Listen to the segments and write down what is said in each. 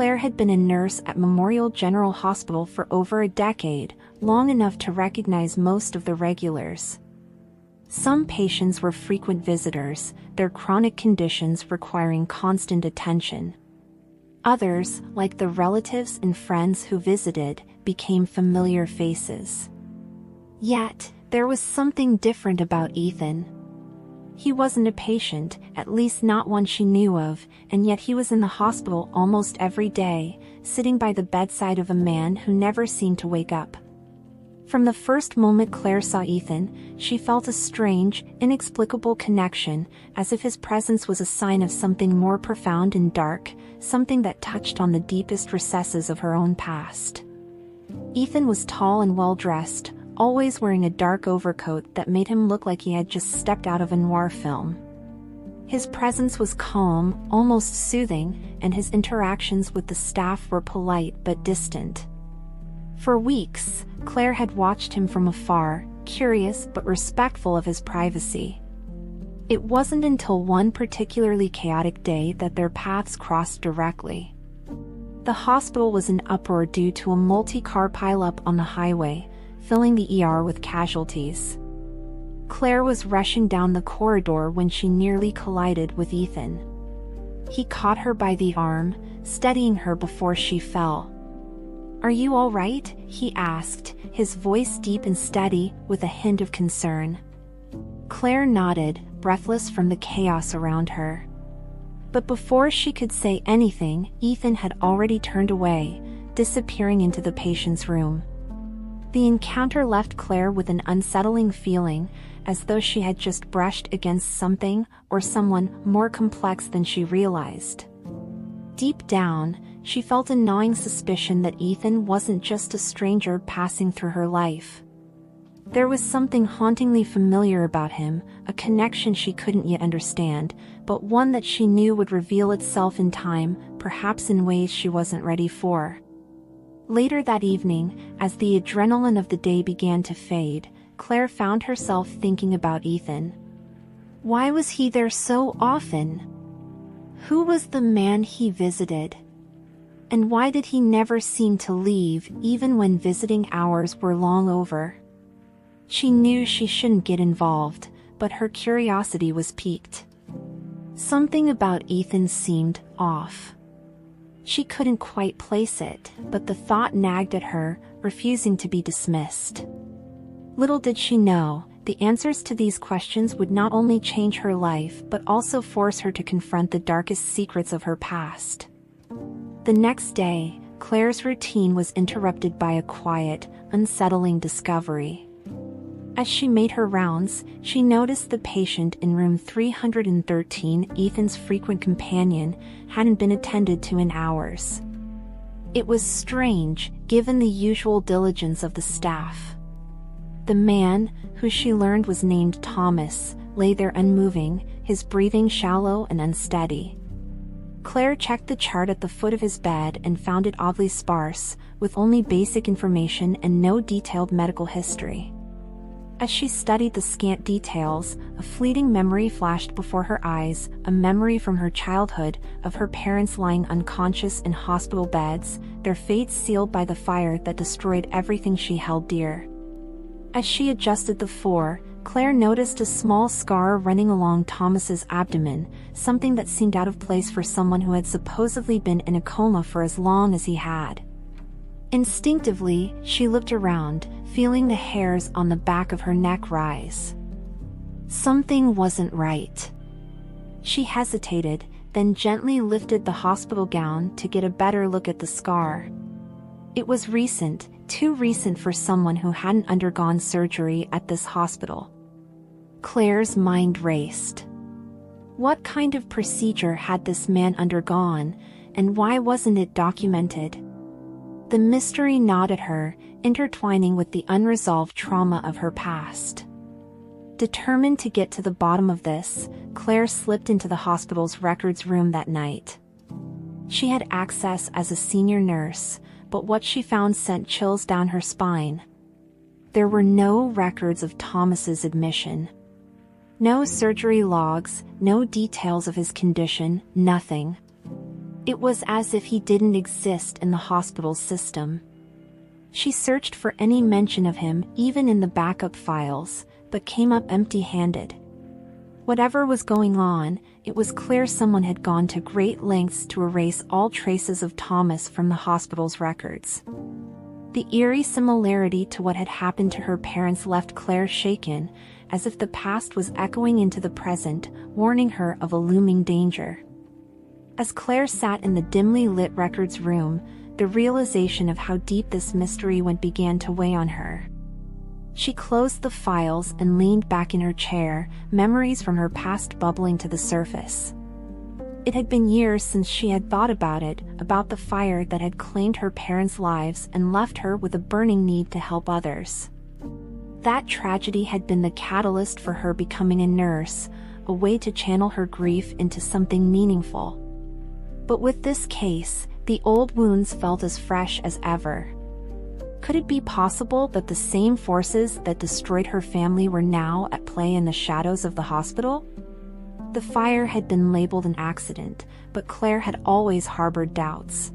Claire had been a nurse at Memorial General Hospital for over a decade, long enough to recognize most of the regulars. Some patients were frequent visitors, their chronic conditions requiring constant attention. Others, like the relatives and friends who visited, became familiar faces. Yet, there was something different about Ethan. He wasn't a patient, at least not one she knew of, and yet he was in the hospital almost every day, sitting by the bedside of a man who never seemed to wake up. From the first moment Claire saw Ethan, she felt a strange, inexplicable connection, as if his presence was a sign of something more profound and dark, something that touched on the deepest recesses of her own past. Ethan was tall and well-dressed, always wearing a dark overcoat that made him look like he had just stepped out of a noir film. His presence was calm, almost soothing, and his interactions with the staff were polite but distant. For weeks, Claire had watched him from afar, curious but respectful of his privacy. It wasn't until one particularly chaotic day that their paths crossed directly. The hospital was in uproar due to a multi-car pileup on the highway, filling the ER with casualties. Claire was rushing down the corridor when she nearly collided with Ethan. He caught her by the arm, steadying her before she fell. "Are you all right?" he asked, his voice deep and steady, with a hint of concern. Claire nodded, breathless from the chaos around her. But before she could say anything, Ethan had already turned away, disappearing into the patient's room. The encounter left Claire with an unsettling feeling, as though she had just brushed against something or someone more complex than she realized. Deep down, she felt a gnawing suspicion that Ethan wasn't just a stranger passing through her life. There was something hauntingly familiar about him, a connection she couldn't yet understand, but one that she knew would reveal itself in time, perhaps in ways she wasn't ready for. Later that evening, as the adrenaline of the day began to fade, Claire found herself thinking about Ethan. Why was he there so often? Who was the man he visited? And why did he never seem to leave, even when visiting hours were long over? She knew she shouldn't get involved, but her curiosity was piqued. Something about Ethan seemed off. She couldn't quite place it, but the thought nagged at her, refusing to be dismissed. Little did she know, the answers to these questions would not only change her life but also force her to confront the darkest secrets of her past. The next day, Claire's routine was interrupted by a quiet, unsettling discovery. As she made her rounds, she noticed the patient in room 313, Ethan's frequent companion, hadn't been attended to in hours. It was strange, given the usual diligence of the staff. The man, who she learned was named Thomas, lay there unmoving, his breathing shallow and unsteady. Claire checked the chart at the foot of his bed and found it oddly sparse, with only basic information and no detailed medical history. As she studied the scant details, a fleeting memory flashed before her eyes, a memory from her childhood, of her parents lying unconscious in hospital beds, their fates sealed by the fire that destroyed everything she held dear. As she adjusted the four, Claire noticed a small scar running along Thomas's abdomen, something that seemed out of place for someone who had supposedly been in a coma for as long as he had. Instinctively, she looked around, feeling the hairs on the back of her neck rise. Something wasn't right. She hesitated, then gently lifted the hospital gown to get a better look at the scar. It was recent, too recent for someone who hadn't undergone surgery at this hospital. Claire's mind raced. What kind of procedure had this man undergone, and why wasn't it documented? The mystery gnawed at her, intertwining with the unresolved trauma of her past. Determined to get to the bottom of this, Claire slipped into the hospital's records room that night. She had access as a senior nurse, but what she found sent chills down her spine. There were no records of Thomas's admission. No surgery logs, no details of his condition, nothing. It was as if he didn't exist in the hospital system. She searched for any mention of him, even in the backup files, but came up empty-handed. Whatever was going on, it was clear someone had gone to great lengths to erase all traces of Thomas from the hospital's records. The eerie similarity to what had happened to her parents left Claire shaken, as if the past was echoing into the present, warning her of a looming danger. As Claire sat in the dimly lit records room, the realization of how deep this mystery went began to weigh on her. She closed the files and leaned back in her chair, memories from her past bubbling to the surface. It had been years since she had thought about it, about the fire that had claimed her parents' lives and left her with a burning need to help others. That tragedy had been the catalyst for her becoming a nurse, a way to channel her grief into something meaningful. But with this case, the old wounds felt as fresh as ever. Could it be possible that the same forces that destroyed her family were now at play in the shadows of the hospital? The fire had been labeled an accident, but Claire had always harbored doubts.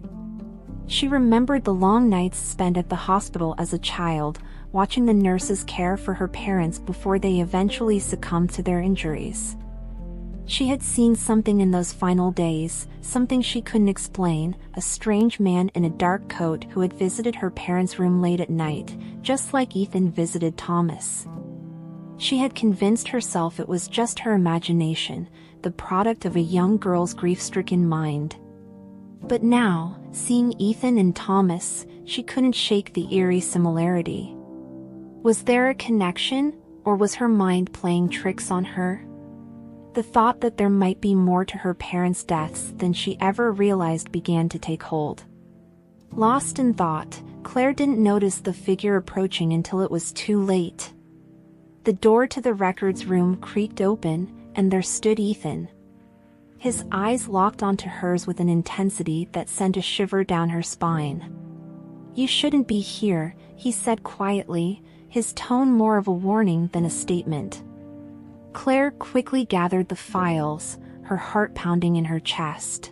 She remembered the long nights spent at the hospital as a child, watching the nurses care for her parents before they eventually succumbed to their injuries. She had seen something in those final days, something she couldn't explain, a strange man in a dark coat who had visited her parents' room late at night, just like Ethan visited Thomas. She had convinced herself it was just her imagination, the product of a young girl's grief-stricken mind. But now, seeing Ethan and Thomas, she couldn't shake the eerie similarity. Was there a connection, or was her mind playing tricks on her? The thought that there might be more to her parents' deaths than she ever realized began to take hold. Lost in thought, Claire didn't notice the figure approaching until it was too late. The door to the records room creaked open, and there stood Ethan. His eyes locked onto hers with an intensity that sent a shiver down her spine. "You shouldn't be here," he said quietly, his tone more of a warning than a statement. Claire quickly gathered the files, her heart pounding in her chest.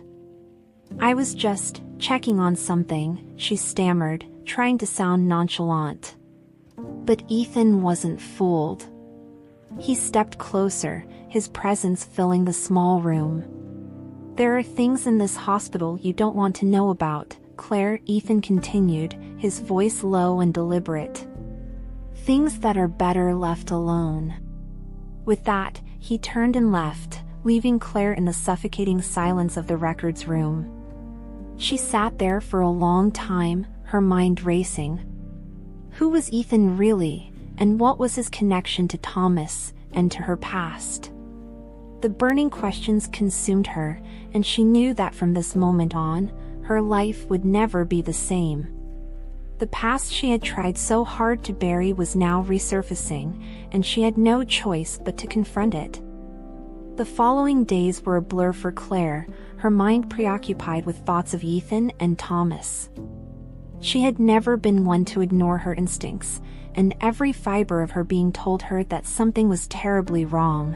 "I was just checking on something," she stammered, trying to sound nonchalant. But Ethan wasn't fooled. He stepped closer, his presence filling the small room. "There are things in this hospital you don't want to know about, Claire," Ethan continued, his voice low and deliberate. "Things that are better left alone." With that, he turned and left, leaving Claire in the suffocating silence of the records room. She sat there for a long time, her mind racing. Who was Ethan really, and what was his connection to Thomas, and to her past? The burning questions consumed her, and she knew that from this moment on, her life would never be the same. The past she had tried so hard to bury was now resurfacing, and she had no choice but to confront it. The following days were a blur for Claire, her mind preoccupied with thoughts of Ethan and Thomas. She had never been one to ignore her instincts, and every fiber of her being told her that something was terribly wrong.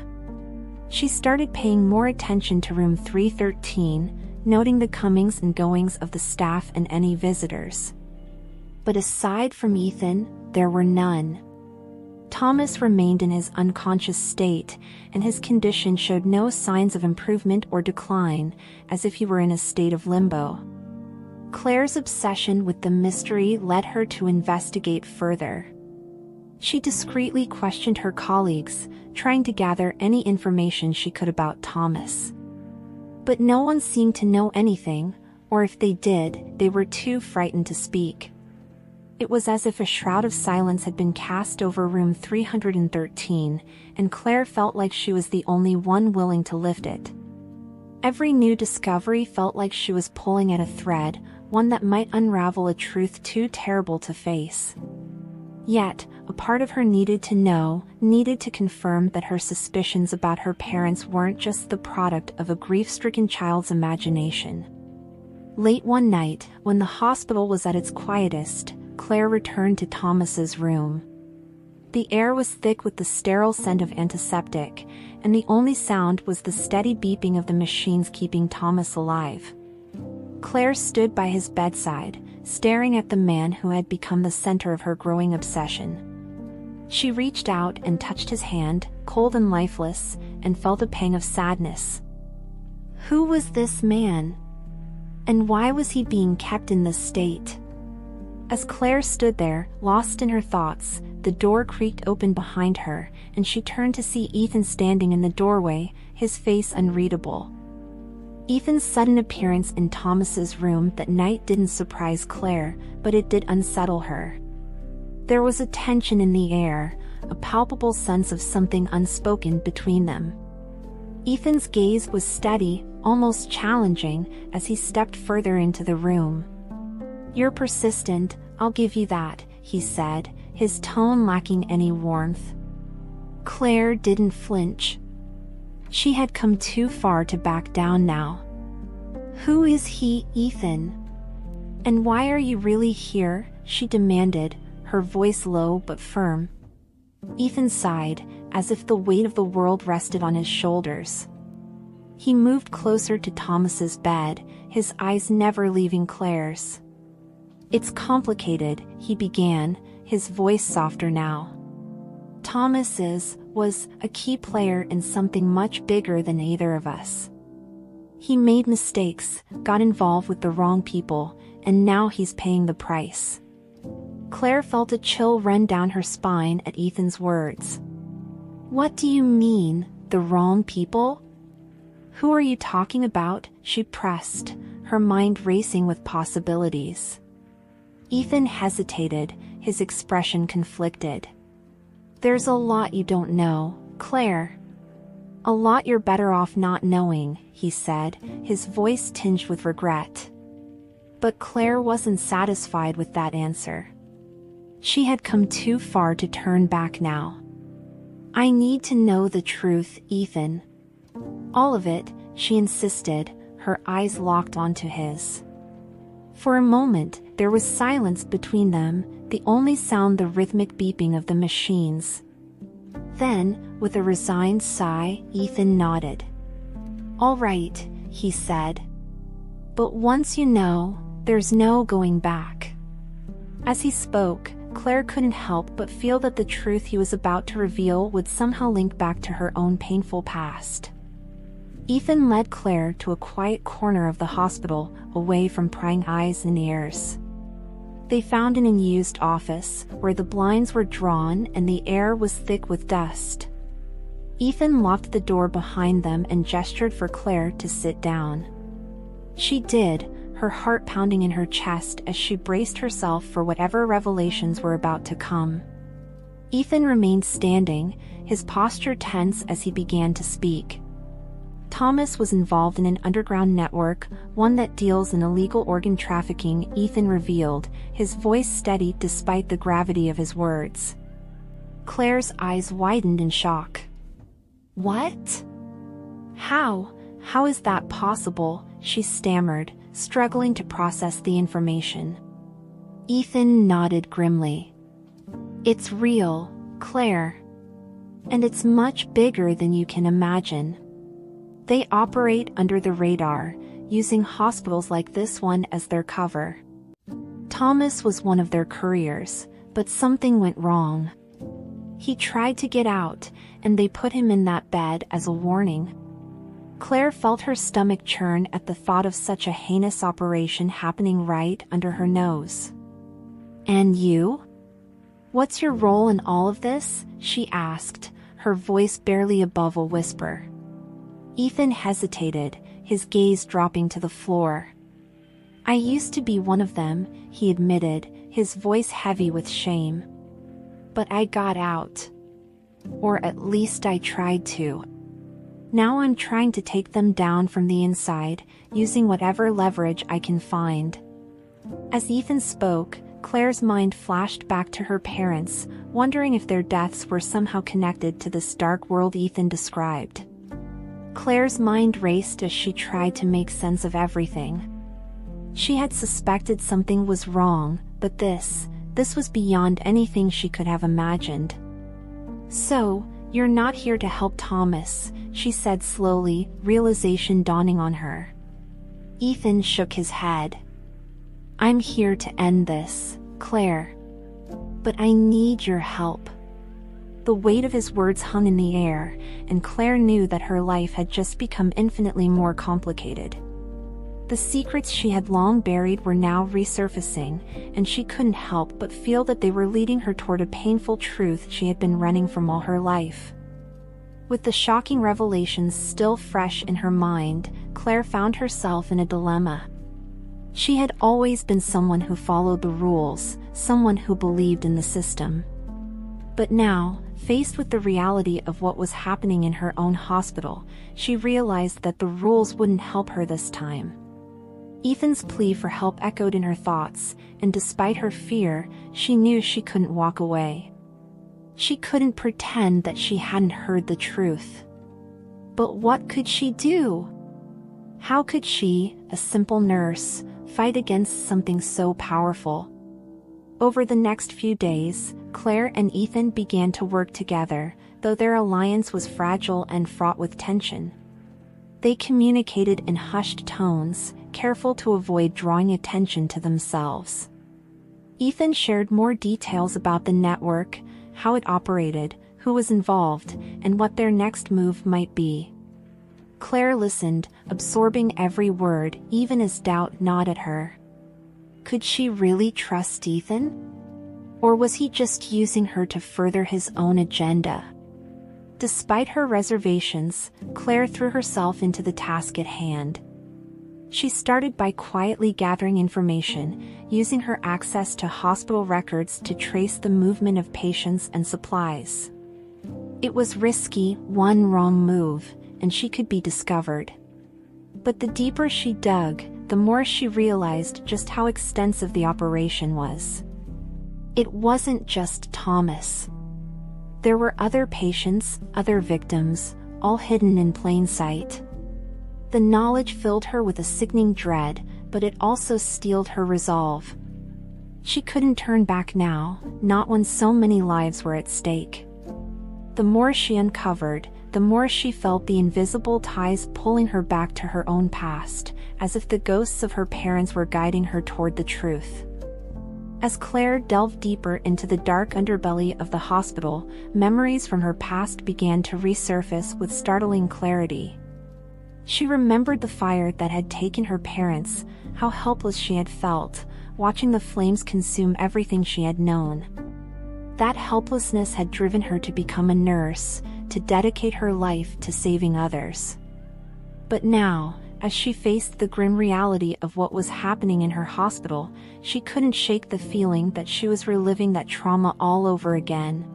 She started paying more attention to room 313, noting the comings and goings of the staff and any visitors. But aside from Ethan, there were none. Thomas remained in his unconscious state, and his condition showed no signs of improvement or decline, as if he were in a state of limbo. Claire's obsession with the mystery led her to investigate further. She discreetly questioned her colleagues, trying to gather any information she could about Thomas. But no one seemed to know anything, or if they did, they were too frightened to speak. It was as if a shroud of silence had been cast over room 313, and Claire felt like she was the only one willing to lift it. Every new discovery felt like she was pulling at a thread, one that might unravel a truth too terrible to face. Yet, a part of her needed to know, needed to confirm that her suspicions about her parents weren't just the product of a grief-stricken child's imagination. Late one night, when the hospital was at its quietest, Claire returned to Thomas's room. The air was thick with the sterile scent of antiseptic, and the only sound was the steady beeping of the machines keeping Thomas alive. Claire stood by his bedside, staring at the man who had become the center of her growing obsession. She reached out and touched his hand, cold and lifeless, and felt a pang of sadness. Who was this man? And why was he being kept in this state? As Claire stood there, lost in her thoughts, the door creaked open behind her, and she turned to see Ethan standing in the doorway, his face unreadable. Ethan's sudden appearance in Thomas's room that night didn't surprise Claire, but it did unsettle her. There was a tension in the air, a palpable sense of something unspoken between them. Ethan's gaze was steady, almost challenging, as he stepped further into the room. "You're persistent, I'll give you that," he said, his tone lacking any warmth. Claire didn't flinch. She had come too far to back down now. "Who is he, Ethan? And why are you really here?" she demanded, her voice low but firm. Ethan sighed, as if the weight of the world rested on his shoulders. He moved closer to Thomas's bed, his eyes never leaving Claire's. "It's complicated," he began, his voice softer now. "Thomas was a key player in something much bigger than either of us. He made mistakes, got involved with the wrong people, and now he's paying the price." Claire felt a chill run down her spine at Ethan's words. "What do you mean, the wrong people? Who are you talking about?" she pressed, her mind racing with possibilities. Ethan hesitated, his expression conflicted. "There's a lot you don't know, Claire. A lot you're better off not knowing," he said, his voice tinged with regret. But Claire wasn't satisfied with that answer. She had come too far to turn back now. "I need to know the truth, Ethan. All of it," she insisted, her eyes locked onto his. For a moment, there was silence between them, the only sound the rhythmic beeping of the machines. Then, with a resigned sigh, Ethan nodded. "All right," he said. "But once you know, there's no going back." As he spoke, Claire couldn't help but feel that the truth he was about to reveal would somehow link back to her own painful past. Ethan led Claire to a quiet corner of the hospital, away from prying eyes and ears. They found an unused office, where the blinds were drawn and the air was thick with dust. Ethan locked the door behind them and gestured for Claire to sit down. She did, her heart pounding in her chest as she braced herself for whatever revelations were about to come. Ethan remained standing, his posture tense as he began to speak. Thomas was involved in an underground network, one that deals in illegal organ trafficking, Ethan revealed, his voice steady despite the gravity of his words. Claire's eyes widened in shock. "What? How is that possible?" she stammered, struggling to process the information. Ethan nodded grimly. "It's real, Claire. And it's much bigger than you can imagine. They operate under the radar, using hospitals like this one as their cover. Thomas was one of their couriers, but something went wrong. He tried to get out, and they put him in that bed as a warning." Claire felt her stomach churn at the thought of such a heinous operation happening right under her nose. "And you? What's your role in all of this?" she asked, her voice barely above a whisper. Ethan hesitated, his gaze dropping to the floor. "I used to be one of them," he admitted, his voice heavy with shame. "But I got out. Or at least I tried to. Now I'm trying to take them down from the inside, using whatever leverage I can find." As Ethan spoke, Claire's mind flashed back to her parents, wondering if their deaths were somehow connected to this dark world Ethan described. Claire's mind raced as she tried to make sense of everything. She had suspected something was wrong, but this was beyond anything she could have imagined. "So, you're not here to help Thomas," she said slowly, realization dawning on her. Ethan shook his head. "I'm here to end this, Claire. But I need your help." The weight of his words hung in the air, and Claire knew that her life had just become infinitely more complicated. The secrets she had long buried were now resurfacing, and she couldn't help but feel that they were leading her toward a painful truth she had been running from all her life. With the shocking revelations still fresh in her mind, Claire found herself in a dilemma. She had always been someone who followed the rules, someone who believed in the system. But now, faced with the reality of what was happening in her own hospital, she realized that the rules wouldn't help her this time. Ethan's plea for help echoed in her thoughts, and despite her fear, she knew she couldn't walk away. She couldn't pretend that she hadn't heard the truth. But what could she do? How could she, a simple nurse, fight against something so powerful? Over the next few days, Claire and Ethan began to work together, though their alliance was fragile and fraught with tension. They communicated in hushed tones, careful to avoid drawing attention to themselves. Ethan shared more details about the network, how it operated, who was involved, and what their next move might be. Claire listened, absorbing every word, even as doubt gnawed at her. Could she really trust Ethan? Or was he just using her to further his own agenda? Despite her reservations, Claire threw herself into the task at hand. She started by quietly gathering information, using her access to hospital records to trace the movement of patients and supplies. It was risky, one wrong move, and she could be discovered. But the deeper she dug, the more she realized just how extensive the operation was. It wasn't just Thomas. There were other patients, other victims, all hidden in plain sight. The knowledge filled her with a sickening dread, but it also steeled her resolve. She couldn't turn back now, not when so many lives were at stake. The more she uncovered, the more she felt the invisible ties pulling her back to her own past, as if the ghosts of her parents were guiding her toward the truth. As Claire delved deeper into the dark underbelly of the hospital, memories from her past began to resurface with startling clarity. She remembered the fire that had taken her parents, how helpless she had felt, watching the flames consume everything she had known. That helplessness had driven her to become a nurse, to dedicate her life to saving others. But now, as she faced the grim reality of what was happening in her hospital, she couldn't shake the feeling that she was reliving that trauma all over again.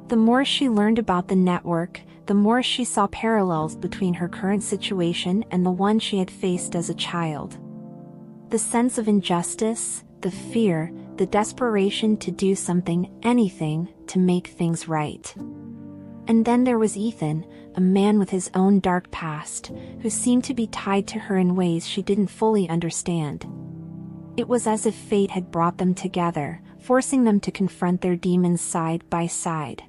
The more she learned about the network, the more she saw parallels between her current situation and the one she had faced as a child. The sense of injustice, the fear, the desperation to do something, anything, to make things right. And then there was Ethan, a man with his own dark past, who seemed to be tied to her in ways she didn't fully understand. It was as if fate had brought them together, forcing them to confront their demons side by side.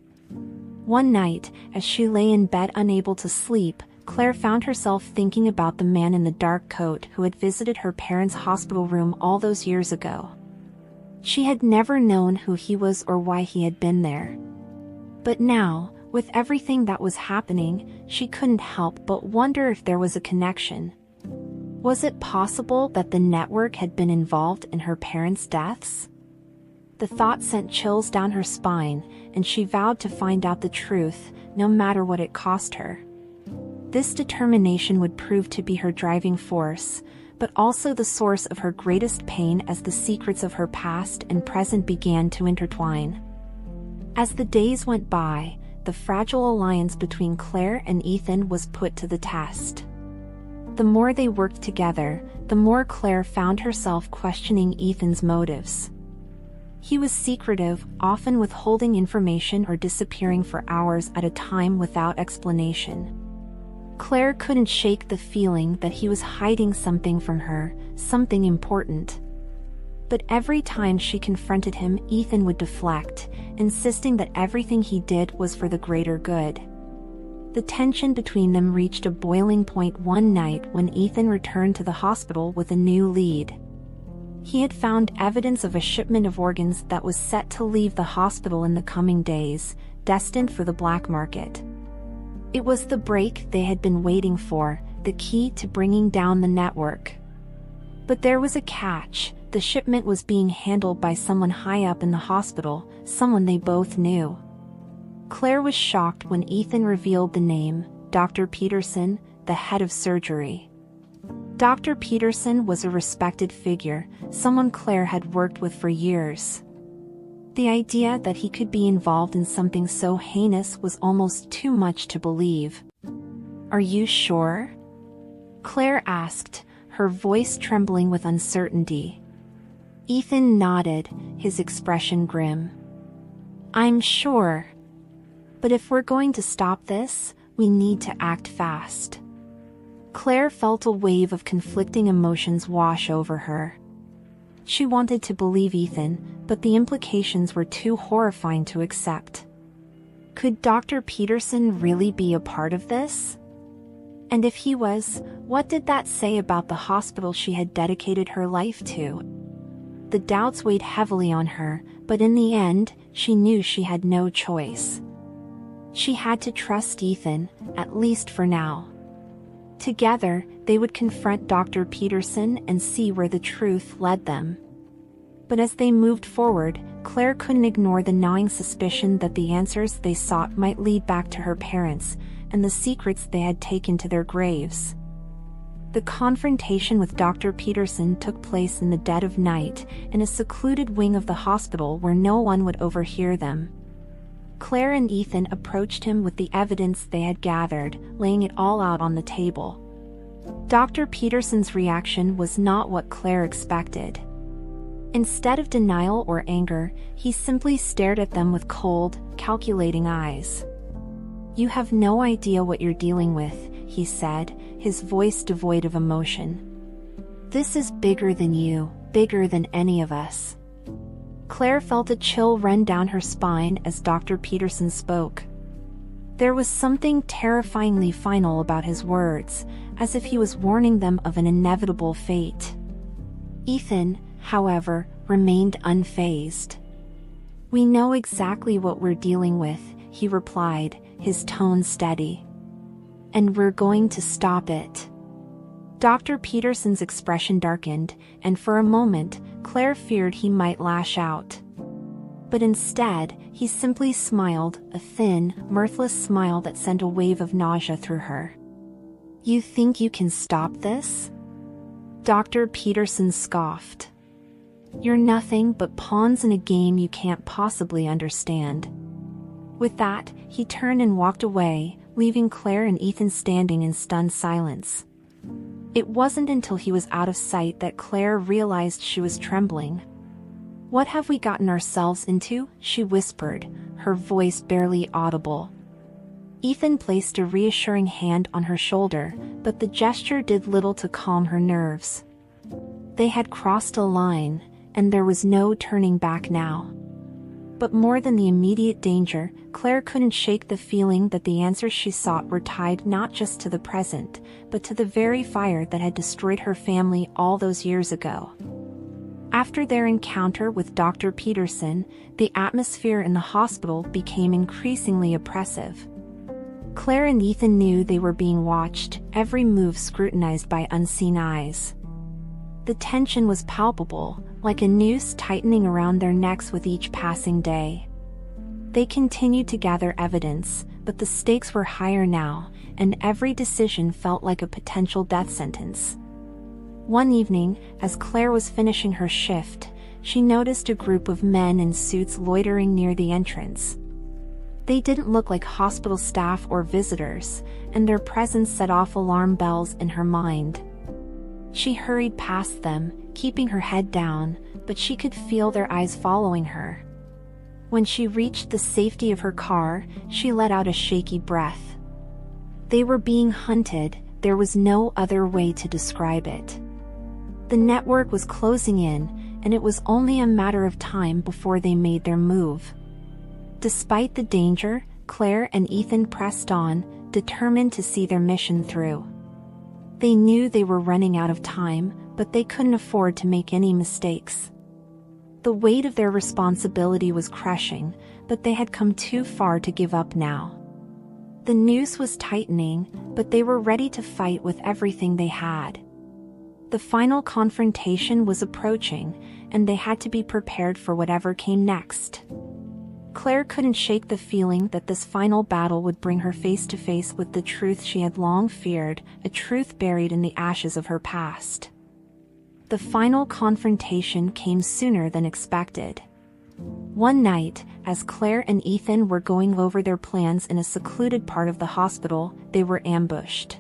One night, as she lay in bed unable to sleep, Claire found herself thinking about the man in the dark coat who had visited her parents' hospital room all those years ago. She had never known who he was or why he had been there. But now, with everything that was happening, she couldn't help but wonder if there was a connection. Was it possible that the network had been involved in her parents' deaths? The thought sent chills down her spine, and she vowed to find out the truth, no matter what it cost her. This determination would prove to be her driving force, but also the source of her greatest pain as the secrets of her past and present began to intertwine. As the days went by, the fragile alliance between Claire and Ethan was put to the test. The more they worked together, the more Claire found herself questioning Ethan's motives. He was secretive, often withholding information or disappearing for hours at a time without explanation. Claire couldn't shake the feeling that he was hiding something from her, something important. But every time she confronted him, Ethan would deflect, insisting that everything he did was for the greater good. The tension between them reached a boiling point one night when Ethan returned to the hospital with a new lead. He had found evidence of a shipment of organs that was set to leave the hospital in the coming days, destined for the black market. It was the break they had been waiting for, the key to bringing down the network. But there was a catch. The shipment was being handled by someone high up in the hospital, someone they both knew. Claire was shocked when Ethan revealed the name, Dr. Peterson, the head of surgery. Dr. Peterson was a respected figure, someone Claire had worked with for years. The idea that he could be involved in something so heinous was almost too much to believe. "Are you sure?" Claire asked, her voice trembling with uncertainty. Ethan nodded, his expression grim. "I'm sure. But if we're going to stop this, we need to act fast." Claire felt a wave of conflicting emotions wash over her. She wanted to believe Ethan, but the implications were too horrifying to accept. Could Dr. Peterson really be a part of this? And if he was, what did that say about the hospital she had dedicated her life to? The doubts weighed heavily on her, but in the end, she knew she had no choice. She had to trust Ethan, at least for now. Together, they would confront Dr. Peterson and see where the truth led them. But as they moved forward, Claire couldn't ignore the gnawing suspicion that the answers they sought might lead back to her parents, and the secrets they had taken to their graves. The confrontation with Dr. Peterson took place in the dead of night, in a secluded wing of the hospital where no one would overhear them. Claire and Ethan approached him with the evidence they had gathered, laying it all out on the table. Dr. Peterson's reaction was not what Claire expected. Instead of denial or anger, he simply stared at them with cold, calculating eyes. "You have no idea what you're dealing with," he said, his voice devoid of emotion. "This is bigger than you, bigger than any of us." Claire felt a chill run down her spine as Dr. Peterson spoke. There was something terrifyingly final about his words, as if he was warning them of an inevitable fate. Ethan, however, remained unfazed. "We know exactly what we're dealing with," he replied, his tone steady. "And we're going to stop it." Dr. Peterson's expression darkened, and for a moment, Claire feared he might lash out. But instead, he simply smiled, a thin, mirthless smile that sent a wave of nausea through her. "You think you can stop this?" Dr. Peterson scoffed. "You're nothing but pawns in a game you can't possibly understand." With that, he turned and walked away, leaving Claire and Ethan standing in stunned silence. It wasn't until he was out of sight that Claire realized she was trembling. "What have we gotten ourselves into?" she whispered, her voice barely audible. Ethan placed a reassuring hand on her shoulder, but the gesture did little to calm her nerves. They had crossed a line, and there was no turning back now. But more than the immediate danger, Claire couldn't shake the feeling that the answers she sought were tied not just to the present, but to the very fire that had destroyed her family all those years ago. After their encounter with Dr. Peterson, the atmosphere in the hospital became increasingly oppressive. Claire and Ethan knew they were being watched, every move scrutinized by unseen eyes. The tension was palpable, like a noose tightening around their necks with each passing day. They continued to gather evidence, but the stakes were higher now, and every decision felt like a potential death sentence. One evening, as Claire was finishing her shift, she noticed a group of men in suits loitering near the entrance. They didn't look like hospital staff or visitors, and their presence set off alarm bells in her mind. She hurried past them, keeping her head down, but she could feel their eyes following her. When she reached the safety of her car, she let out a shaky breath. They were being hunted, there was no other way to describe it. The network was closing in, and it was only a matter of time before they made their move. Despite the danger, Claire and Ethan pressed on, determined to see their mission through. They knew they were running out of time, but they couldn't afford to make any mistakes. The weight of their responsibility was crushing, but they had come too far to give up now. The noose was tightening, but they were ready to fight with everything they had. The final confrontation was approaching, and they had to be prepared for whatever came next. Claire couldn't shake the feeling that this final battle would bring her face to face with the truth she had long feared, a truth buried in the ashes of her past. The final confrontation came sooner than expected. One night, as Claire and Ethan were going over their plans in a secluded part of the hospital, they were ambushed.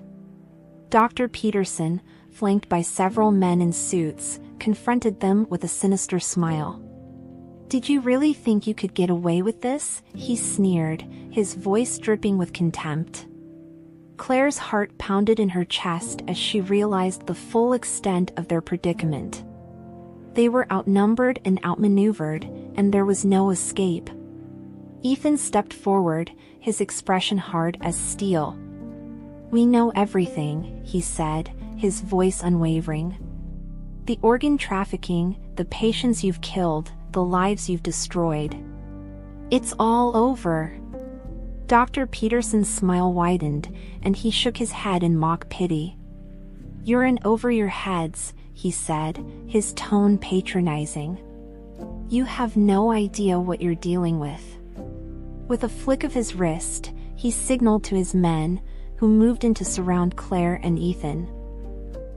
Dr. Peterson, flanked by several men in suits, confronted them with a sinister smile. "Did you really think you could get away with this?" he sneered, his voice dripping with contempt. Claire's heart pounded in her chest as she realized the full extent of their predicament. They were outnumbered and outmaneuvered, and there was no escape. Ethan stepped forward, his expression hard as steel. "We know everything," he said, his voice unwavering. "The organ trafficking, the patients you've killed, the lives you've destroyed. It's all over." Dr. Peterson's smile widened, and he shook his head in mock pity. "You're in over your heads," he said, his tone patronizing. "You have no idea what you're dealing with." With a flick of his wrist, he signaled to his men, who moved in to surround Claire and Ethan.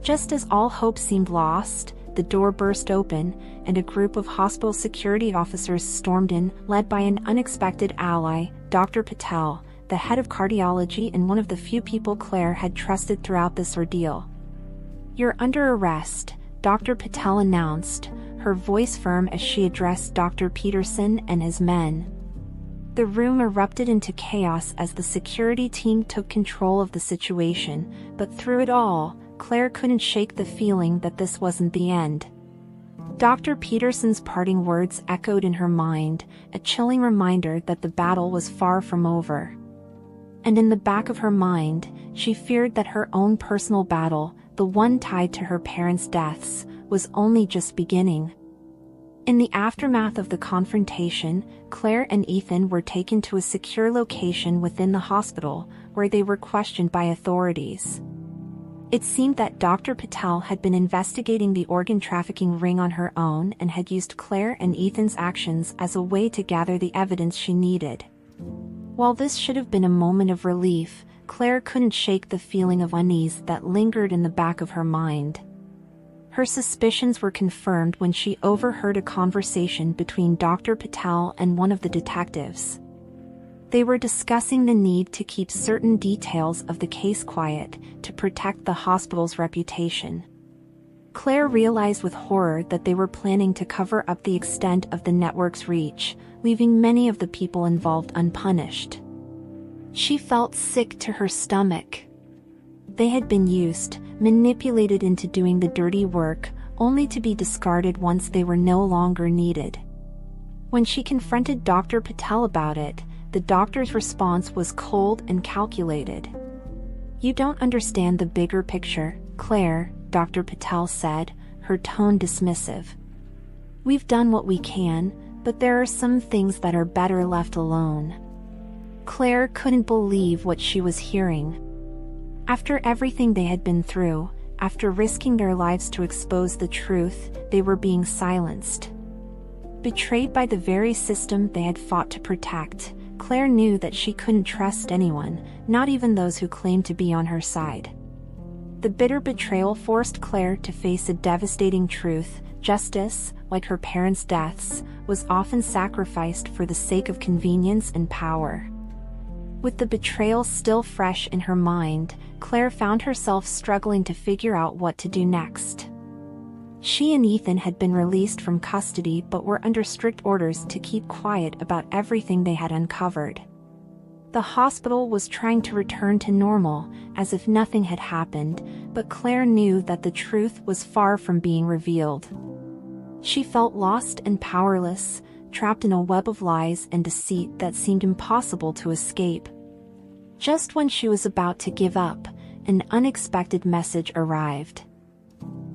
Just as all hope seemed lost, the door burst open, and a group of hospital security officers stormed in, led by an unexpected ally, Dr. Patel, the head of cardiology and one of the few people Claire had trusted throughout this ordeal. "You're under arrest," Dr. Patel announced, her voice firm as she addressed Dr. Peterson and his men. The room erupted into chaos as the security team took control of the situation, but through it all, Claire couldn't shake the feeling that this wasn't the end. Dr. Peterson's parting words echoed in her mind, a chilling reminder that the battle was far from over. And in the back of her mind, she feared that her own personal battle, the one tied to her parents' deaths, was only just beginning. In the aftermath of the confrontation, Claire and Ethan were taken to a secure location within the hospital, where they were questioned by authorities. It seemed that Dr. Patel had been investigating the organ trafficking ring on her own and had used Claire and Ethan's actions as a way to gather the evidence she needed. While this should have been a moment of relief, Claire couldn't shake the feeling of unease that lingered in the back of her mind. Her suspicions were confirmed when she overheard a conversation between Dr. Patel and one of the detectives. They were discussing the need to keep certain details of the case quiet to protect the hospital's reputation. Claire realized with horror that they were planning to cover up the extent of the network's reach, leaving many of the people involved unpunished. She felt sick to her stomach. They had been used, manipulated into doing the dirty work, only to be discarded once they were no longer needed. When she confronted Dr. Patel about it, the doctor's response was cold and calculated. "You don't understand the bigger picture, Claire," Dr. Patel said, her tone dismissive. "We've done what we can, but there are some things that are better left alone." Claire couldn't believe what she was hearing. After everything they had been through, after risking their lives to expose the truth, they were being silenced. Betrayed by the very system they had fought to protect, Claire knew that she couldn't trust anyone, not even those who claimed to be on her side. The bitter betrayal forced Claire to face a devastating truth: justice, like her parents' deaths, was often sacrificed for the sake of convenience and power. With the betrayal still fresh in her mind, Claire found herself struggling to figure out what to do next. She and Ethan had been released from custody but were under strict orders to keep quiet about everything they had uncovered. The hospital was trying to return to normal, as if nothing had happened, but Claire knew that the truth was far from being revealed. She felt lost and powerless, trapped in a web of lies and deceit that seemed impossible to escape. Just when she was about to give up, an unexpected message arrived.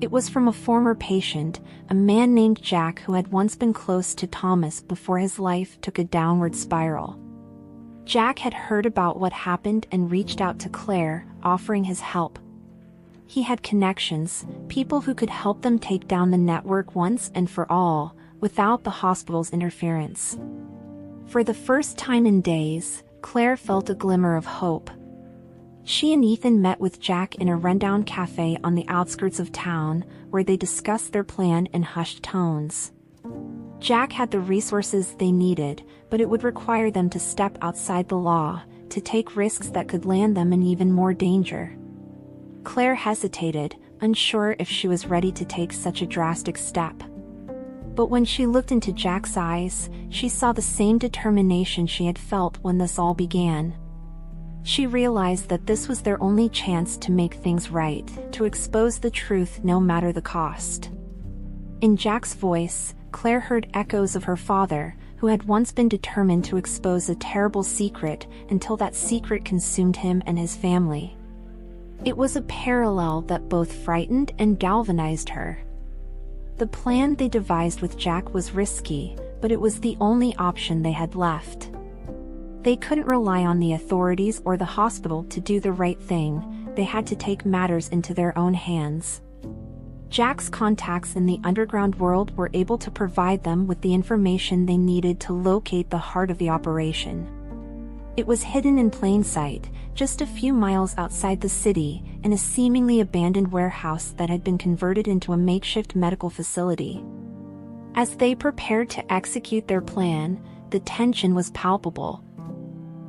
It was from a former patient, a man named Jack who had once been close to Thomas before his life took a downward spiral. Jack had heard about what happened and reached out to Claire, offering his help. He had connections, people who could help them take down the network once and for all, without the hospital's interference. For the first time in days, Claire felt a glimmer of hope. She and Ethan met with Jack in a rundown cafe on the outskirts of town, where they discussed their plan in hushed tones. Jack had the resources they needed, but it would require them to step outside the law, to take risks that could land them in even more danger. Claire hesitated, unsure if she was ready to take such a drastic step. But when she looked into Jack's eyes, she saw the same determination she had felt when this all began. She realized that this was their only chance to make things right, to expose the truth no matter the cost. In Jack's voice, Claire heard echoes of her father, who had once been determined to expose a terrible secret until that secret consumed him and his family. It was a parallel that both frightened and galvanized her. The plan they devised with Jack was risky, but it was the only option they had left. They couldn't rely on the authorities or the hospital to do the right thing. They had to take matters into their own hands. Jack's contacts in the underground world were able to provide them with the information they needed to locate the heart of the operation. It was hidden in plain sight, just a few miles outside the city, in a seemingly abandoned warehouse that had been converted into a makeshift medical facility. As they prepared to execute their plan, the tension was palpable.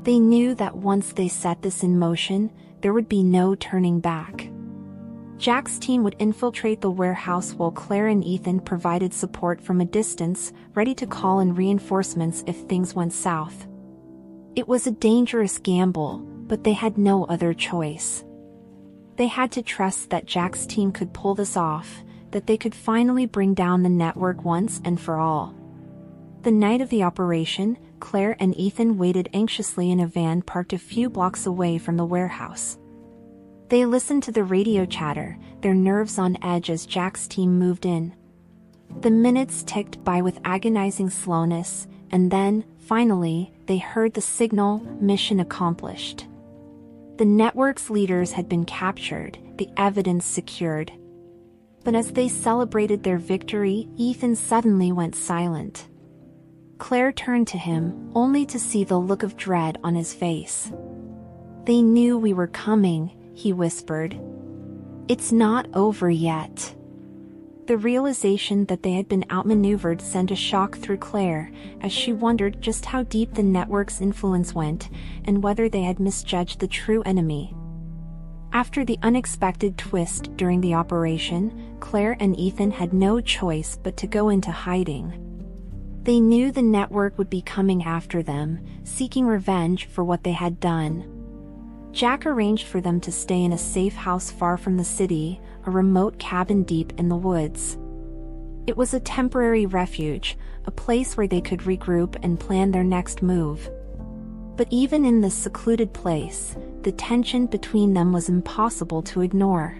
They knew that once they set this in motion, there would be no turning back. Jack's team would infiltrate the warehouse while Claire and Ethan provided support from a distance, ready to call in reinforcements if things went south. It was a dangerous gamble, but they had no other choice. They had to trust that Jack's team could pull this off, that they could finally bring down the network once and for all. The night of the operation, Claire and Ethan waited anxiously in a van parked a few blocks away from the warehouse. They listened to the radio chatter, their nerves on edge as Jack's team moved in. The minutes ticked by with agonizing slowness, and then, finally, they heard the signal, mission accomplished. The network's leaders had been captured, the evidence secured. But as they celebrated their victory, Ethan suddenly went silent. Claire turned to him, only to see the look of dread on his face. "They knew we were coming," he whispered. "It's not over yet." The realization that they had been outmaneuvered sent a shock through Claire, as she wondered just how deep the network's influence went, and whether they had misjudged the true enemy. After the unexpected twist during the operation, Claire and Ethan had no choice but to go into hiding. They knew the network would be coming after them, seeking revenge for what they had done. Jack arranged for them to stay in a safe house far from the city, a remote cabin deep in the woods. It was a temporary refuge, a place where they could regroup and plan their next move. But even in this secluded place, the tension between them was impossible to ignore.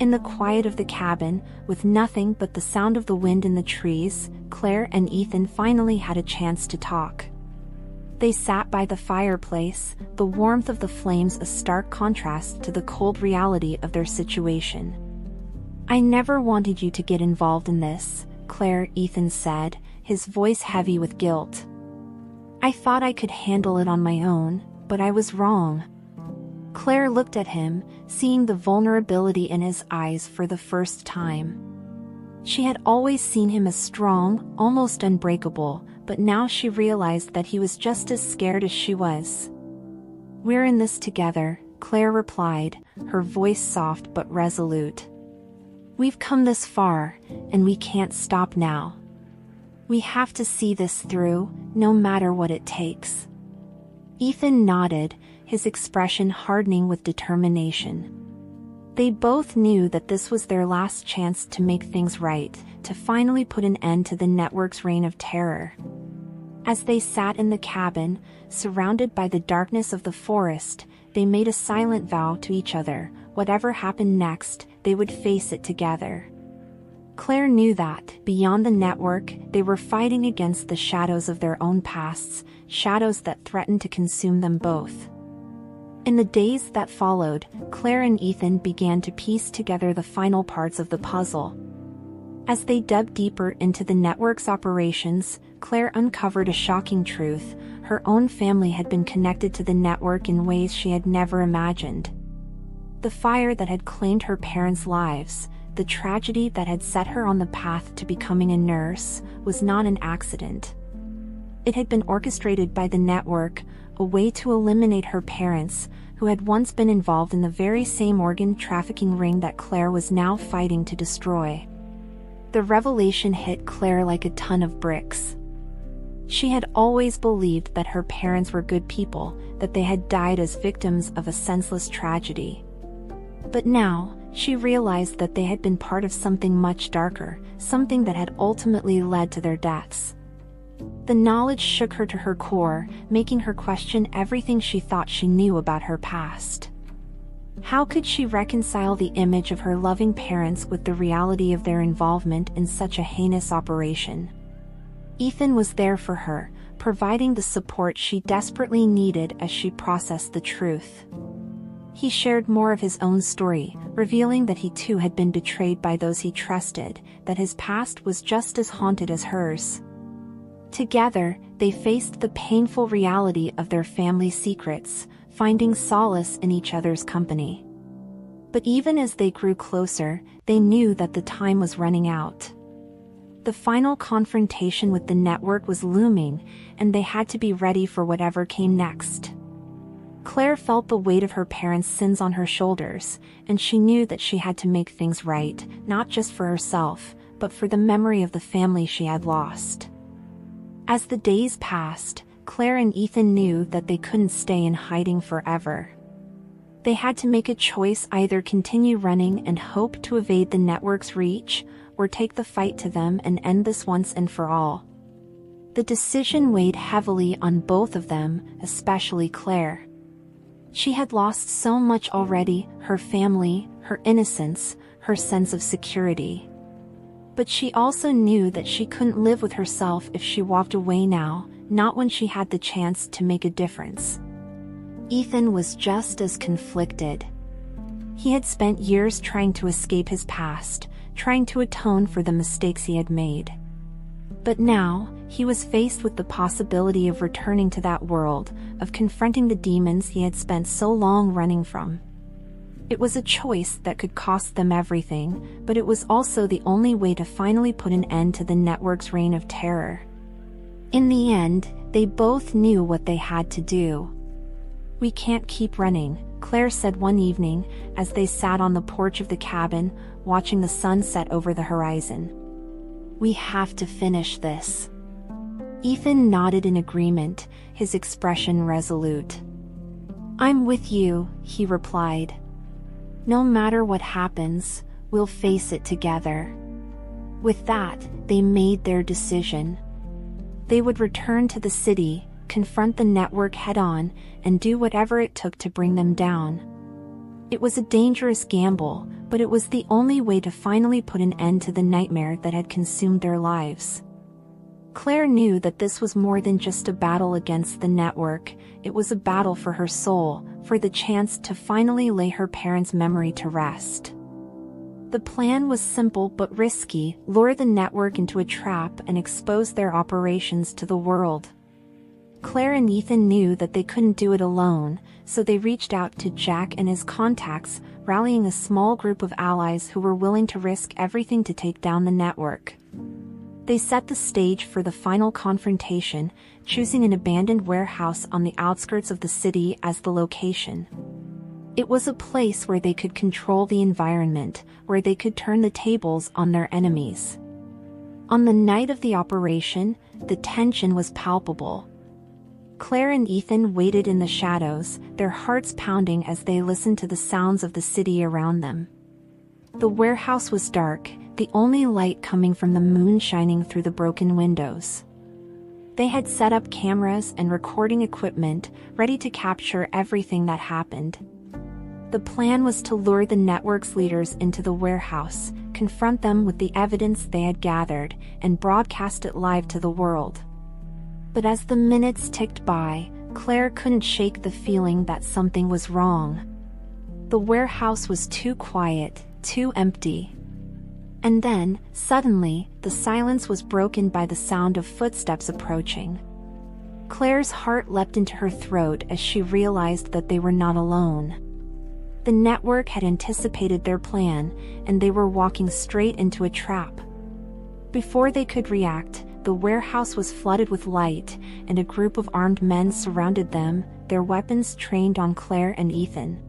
In the quiet of the cabin, with nothing but the sound of the wind in the trees, Claire and Ethan finally had a chance to talk. They sat by the fireplace, the warmth of the flames a stark contrast to the cold reality of their situation. "I never wanted you to get involved in this," Claire, Ethan said, his voice heavy with guilt. "I thought I could handle it on my own, but I was wrong." Claire looked at him, seeing the vulnerability in his eyes for the first time. She had always seen him as strong, almost unbreakable, but now she realized that he was just as scared as she was. "We're in this together," Claire replied, her voice soft but resolute. "We've come this far, and we can't stop now. We have to see this through, no matter what it takes." Ethan nodded, his expression hardening with determination. They both knew that this was their last chance to make things right, to finally put an end to the network's reign of terror. As they sat in the cabin, surrounded by the darkness of the forest, they made a silent vow to each other: whatever happened next, they would face it together. Claire knew that, beyond the network, they were fighting against the shadows of their own pasts, shadows that threatened to consume them both. In the days that followed, Claire and Ethan began to piece together the final parts of the puzzle. As they dug deeper into the network's operations, Claire uncovered a shocking truth: her own family had been connected to the network in ways she had never imagined. The fire that had claimed her parents' lives, the tragedy that had set her on the path to becoming a nurse, was not an accident. It had been orchestrated by the network, a way to eliminate her parents, who had once been involved in the very same organ trafficking ring that Claire was now fighting to destroy. The revelation hit Claire like a ton of bricks. She had always believed that her parents were good people, that they had died as victims of a senseless tragedy. But now, she realized that they had been part of something much darker, something that had ultimately led to their deaths. The knowledge shook her to her core, making her question everything she thought she knew about her past. How could she reconcile the image of her loving parents with the reality of their involvement in such a heinous operation? Ethan was there for her, providing the support she desperately needed as she processed the truth. He shared more of his own story, revealing that he too had been betrayed by those he trusted, that his past was just as haunted as hers. Together, they faced the painful reality of their family secrets, finding solace in each other's company. But even as they grew closer, they knew that the time was running out. The final confrontation with the network was looming, and they had to be ready for whatever came next. Claire felt the weight of her parents' sins on her shoulders, and she knew that she had to make things right, not just for herself, but for the memory of the family she had lost. As the days passed, Claire and Ethan knew that they couldn't stay in hiding forever. They had to make a choice: either continue running and hope to evade the network's reach, or take the fight to them and end this once and for all. The decision weighed heavily on both of them, especially Claire. She had lost so much already: her family, her innocence, her sense of security. But she also knew that she couldn't live with herself if she walked away now, not when she had the chance to make a difference. Ethan was just as conflicted. He had spent years trying to escape his past, trying to atone for the mistakes he had made. But now, he was faced with the possibility of returning to that world, of confronting the demons he had spent so long running from. It was a choice that could cost them everything, but it was also the only way to finally put an end to the network's reign of terror. In the end, they both knew what they had to do. "We can't keep running," Claire said one evening, as they sat on the porch of the cabin, watching the sun set over the horizon. "We have to finish this." Ethan nodded in agreement, his expression resolute. "I'm with you," he replied. "No matter what happens, we'll face it together." With that, they made their decision. They would return to the city, confront the network head-on, and do whatever it took to bring them down. It was a dangerous gamble, but it was the only way to finally put an end to the nightmare that had consumed their lives. Claire knew that this was more than just a battle against the network. It was a battle for her soul, for the chance to finally lay her parents' memory to rest. The plan was simple but risky: lure the network into a trap and expose their operations to the world. Claire and Ethan knew that they couldn't do it alone, so they reached out to Jack and his contacts, rallying a small group of allies who were willing to risk everything to take down the network. They set the stage for the final confrontation, choosing an abandoned warehouse on the outskirts of the city as the location. It was a place where they could control the environment, where they could turn the tables on their enemies. On the night of the operation, the tension was palpable. Claire and Ethan waited in the shadows, their hearts pounding as they listened to the sounds of the city around them. The warehouse was dark, the only light coming from the moon shining through the broken windows. They had set up cameras and recording equipment, ready to capture everything that happened. The plan was to lure the network's leaders into the warehouse, confront them with the evidence they had gathered, and broadcast it live to the world. But as the minutes ticked by, Claire couldn't shake the feeling that something was wrong. The warehouse was too quiet, too empty. And then, suddenly, the silence was broken by the sound of footsteps approaching. Claire's heart leapt into her throat as she realized that they were not alone. The network had anticipated their plan, and they were walking straight into a trap. Before they could react, the warehouse was flooded with light, and a group of armed men surrounded them, their weapons trained on Claire and Ethan.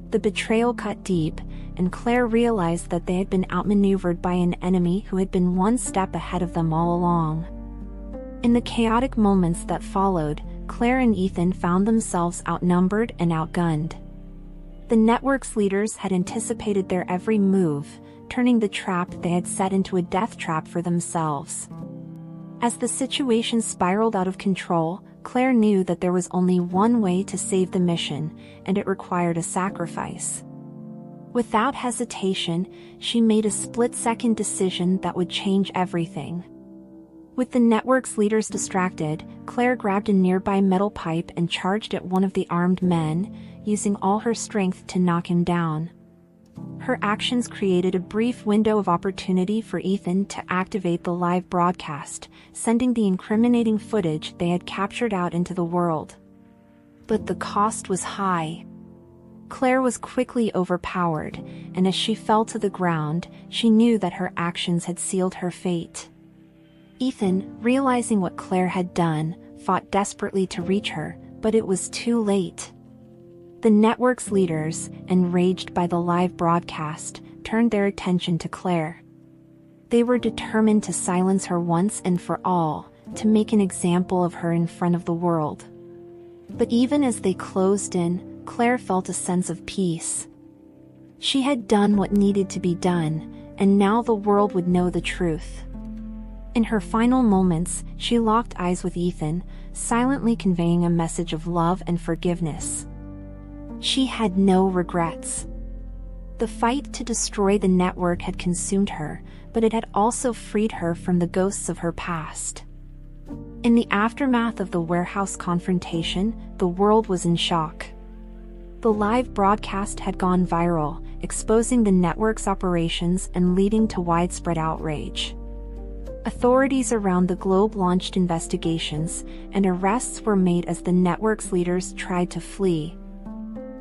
The betrayal cut deep, and Claire realized that they had been outmaneuvered by an enemy who had been one step ahead of them all along. In the chaotic moments that followed, Claire and Ethan found themselves outnumbered and outgunned. The network's leaders had anticipated their every move, turning the trap they had set into a death trap for themselves. As the situation spiraled out of control, Claire knew that there was only one way to save the mission, and it required a sacrifice. Without hesitation, she made a split-second decision that would change everything. With the network's leaders distracted, Claire grabbed a nearby metal pipe and charged at one of the armed men, using all her strength to knock him down. Her actions created a brief window of opportunity for Ethan to activate the live broadcast, sending the incriminating footage they had captured out into the world. But the cost was high. Claire was quickly overpowered, and as she fell to the ground, she knew that her actions had sealed her fate. Ethan, realizing what Claire had done, fought desperately to reach her, but it was too late. The network's leaders, enraged by the live broadcast, turned their attention to Claire. They were determined to silence her once and for all, to make an example of her in front of the world. But even as they closed in, Claire felt a sense of peace. She had done what needed to be done, and now the world would know the truth. In her final moments, she locked eyes with Ethan, silently conveying a message of love and forgiveness. She had no regrets. The fight to destroy the network had consumed her, but it had also freed her from the ghosts of her past. In the aftermath of the warehouse confrontation, the world was in shock. The live broadcast had gone viral, exposing the network's operations and leading to widespread outrage. Authorities around the globe launched investigations, and arrests were made as the network's leaders tried to flee.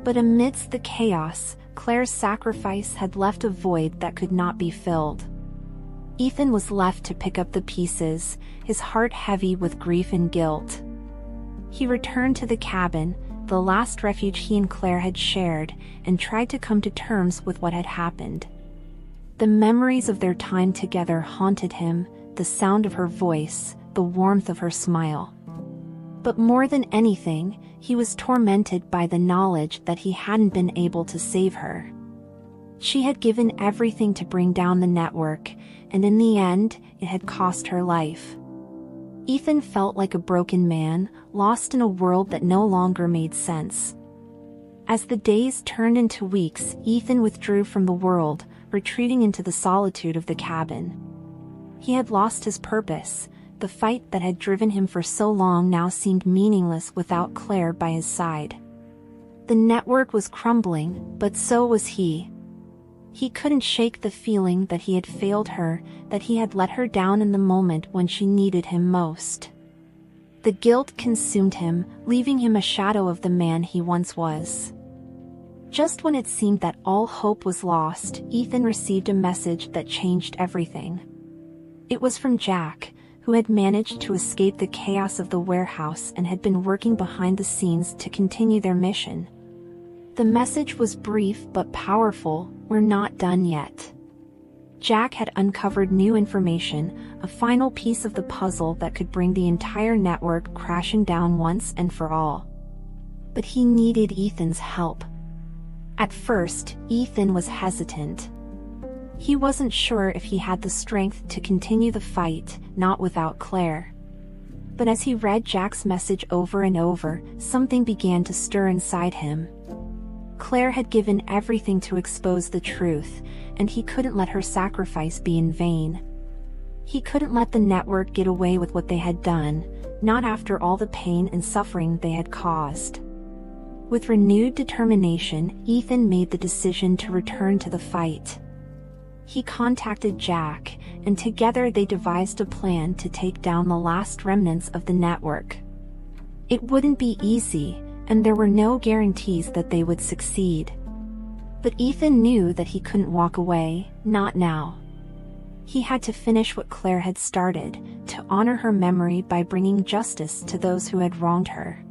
But amidst the chaos, Claire's sacrifice had left a void that could not be filled. Ethan was left to pick up the pieces, his heart heavy with grief and guilt. He returned to the cabin, the last refuge he and Claire had shared, and tried to come to terms with what had happened. The memories of their time together haunted him, the sound of her voice, the warmth of her smile. But more than anything, he was tormented by the knowledge that he hadn't been able to save her. She had given everything to bring down the network, and in the end, it had cost her life. Ethan felt like a broken man, lost in a world that no longer made sense. As the days turned into weeks, Ethan withdrew from the world, retreating into the solitude of the cabin. He had lost his purpose. The fight that had driven him for so long now seemed meaningless without Claire by his side. The network was crumbling, but so was he. He couldn't shake the feeling that he had failed her, that he had let her down in the moment when she needed him most. The guilt consumed him, leaving him a shadow of the man he once was. Just when it seemed that all hope was lost, Ethan received a message that changed everything. It was from Jack, who had managed to escape the chaos of the warehouse and had been working behind the scenes to continue their mission. The message was brief but powerful: "We're not done yet." Jack had uncovered new information, a final piece of the puzzle that could bring the entire network crashing down once and for all. But he needed Ethan's help. At first, Ethan was hesitant. He wasn't sure if he had the strength to continue the fight, not without Claire. But as he read Jack's message over and over, something began to stir inside him. Claire had given everything to expose the truth, and he couldn't let her sacrifice be in vain. He couldn't let the network get away with what they had done, not after all the pain and suffering they had caused. With renewed determination, Ethan made the decision to return to the fight. He contacted Jack, and together they devised a plan to take down the last remnants of the network. It wouldn't be easy, and there were no guarantees that they would succeed. But Ethan knew that he couldn't walk away, not now. He had to finish what Claire had started, to honor her memory by bringing justice to those who had wronged her.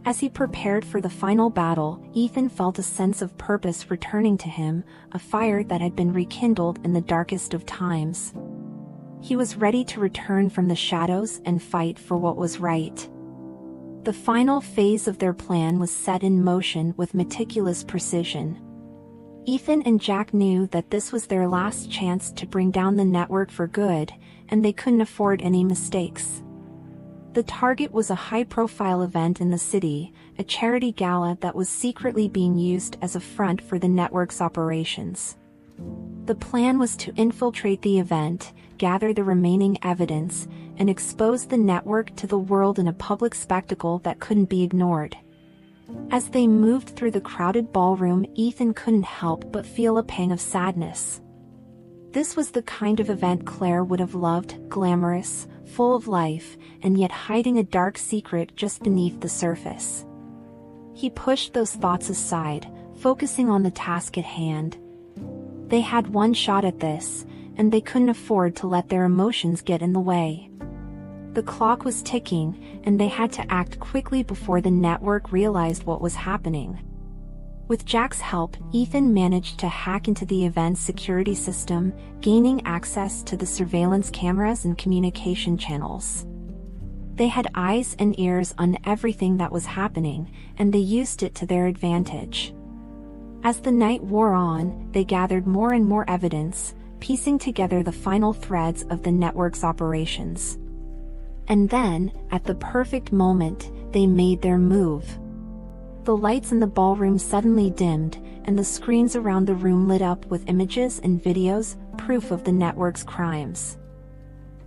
As he prepared for the final battle, Ethan felt a sense of purpose returning to him, a fire that had been rekindled in the darkest of times. He was ready to return from the shadows and fight for what was right. The final phase of their plan was set in motion with meticulous precision. Ethan and Jack knew that this was their last chance to bring down the network for good, and they couldn't afford any mistakes. The target was a high-profile event in the city, a charity gala that was secretly being used as a front for the network's operations. The plan was to infiltrate the event, gather the remaining evidence, and expose the network to the world in a public spectacle that couldn't be ignored. As they moved through the crowded ballroom, Ethan couldn't help but feel a pang of sadness. This was the kind of event Claire would have loved, glamorous, full of life, and yet hiding a dark secret just beneath the surface. He pushed those thoughts aside, focusing on the task at hand. They had one shot at this, and they couldn't afford to let their emotions get in the way. The clock was ticking, and they had to act quickly before the network realized what was happening. With Jack's help, Ethan managed to hack into the event's security system, gaining access to the surveillance cameras and communication channels. They had eyes and ears on everything that was happening, and they used it to their advantage. As the night wore on, they gathered more and more evidence, piecing together the final threads of the network's operations. And then, at the perfect moment, they made their move. The lights in the ballroom suddenly dimmed, and the screens around the room lit up with images and videos, proof of the network's crimes.